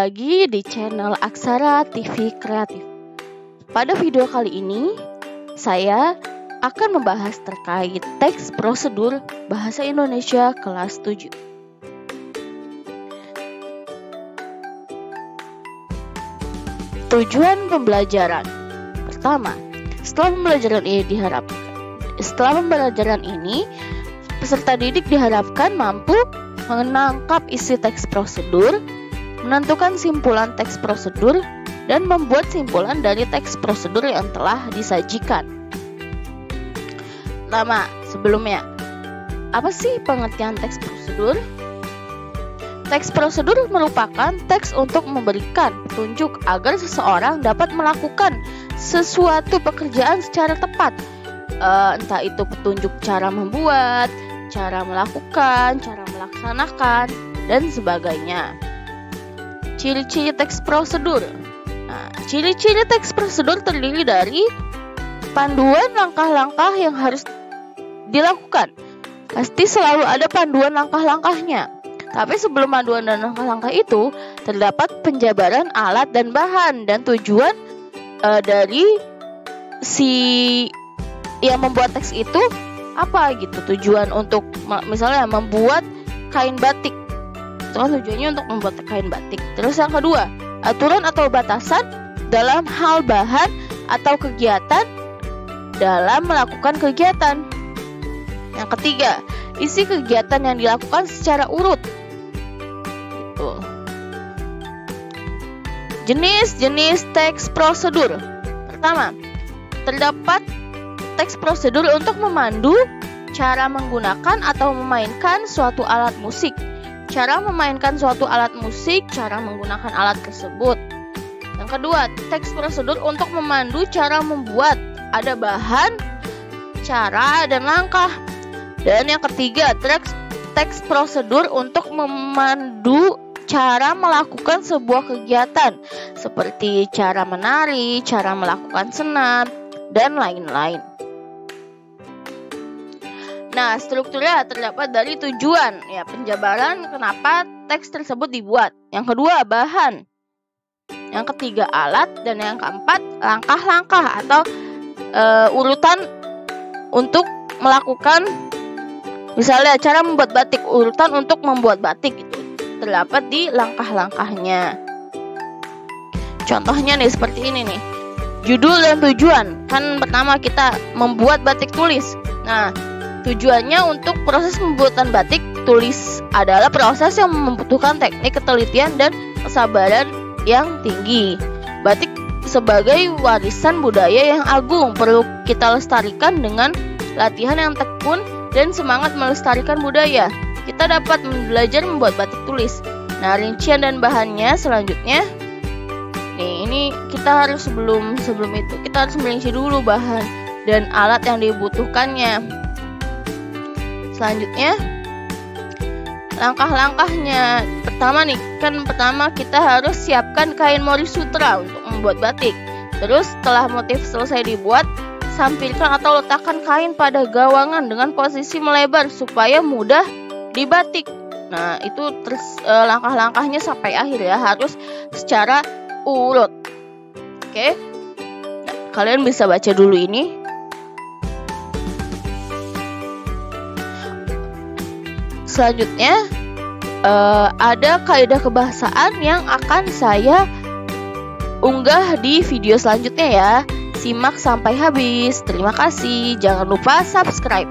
lagi di channel Aksara TV Kreatif. Pada video kali ini, saya akan membahas terkait teks prosedur Bahasa Indonesia kelas 7. Tujuan pembelajaran. Pertama, setelah pembelajaran ini, peserta didik diharapkan mampu menangkap isi teks prosedur, menentukan simpulan teks prosedur, dan membuat simpulan dari teks prosedur yang telah disajikan. Pertama, sebelumnya, apa sih pengertian teks prosedur? Teks prosedur merupakan teks untuk memberikan petunjuk agar seseorang dapat melakukan sesuatu pekerjaan secara tepat. Entah itu petunjuk cara membuat, cara melakukan, cara melaksanakan, dan sebagainya. Ciri-ciri teks prosedur. Nah, ciri-ciri teks prosedur terdiri dari panduan langkah-langkah yang harus dilakukan. Pasti selalu ada panduan langkah-langkahnya. Tapi sebelum panduan dan langkah-langkah itu, terdapat penjabaran alat dan bahan dan tujuan dari si yang membuat teks itu apa gitu. Tujuan untuk misalnya membuat kain batik, itu kan tujuannya untuk membuat kain batik. Terus yang kedua, aturan atau batasan dalam hal bahan atau kegiatan dalam melakukan kegiatan. Yang ketiga, isi kegiatan yang dilakukan secara urut. Gitu. Jenis-jenis teks prosedur. Pertama, terdapat teks prosedur untuk memandu cara menggunakan atau memainkan suatu alat musik. Cara memainkan suatu alat musik, cara menggunakan alat tersebut. Yang kedua, teks prosedur untuk memandu cara membuat. Ada bahan, cara, dan langkah. Dan yang ketiga, teks prosedur untuk memandu cara melakukan sebuah kegiatan, seperti cara menari, cara melakukan senam, dan lain-lain. Nah, strukturnya terdapat dari tujuan, ya, penjabaran kenapa teks tersebut dibuat. Yang kedua, bahan. Yang ketiga, alat. Dan yang keempat, langkah-langkah atau urutan untuk melakukan, misalnya cara membuat batik, urutan untuk membuat batik itu terdapat di langkah-langkahnya. Contohnya nih seperti ini nih. Judul dan tujuan. Kan pertama kita membuat batik tulis. Nah, tujuannya untuk proses pembuatan batik tulis adalah proses yang membutuhkan teknik, ketelitian, dan kesabaran yang tinggi. Batik sebagai warisan budaya yang agung perlu kita lestarikan dengan latihan yang tekun dan semangat melestarikan budaya. Kita dapat belajar membuat batik tulis. Nah, rincian dan bahannya selanjutnya. Nih, ini kita harus sebelum itu kita harus merinci dulu bahan dan alat yang dibutuhkannya. Selanjutnya, langkah-langkahnya. Pertama kita harus siapkan kain mori sutra untuk membuat batik. Terus setelah motif selesai dibuat, sampilkan atau letakkan kain pada gawangan dengan posisi melebar supaya mudah dibatik. Nah, itu langkah-langkahnya sampai akhir ya, harus secara urut. Oke. Nah, kalian bisa baca dulu ini. Selanjutnya, ada kaidah kebahasaan yang akan saya unggah di video selanjutnya ya. Simak sampai habis. Terima kasih. Jangan lupa subscribe.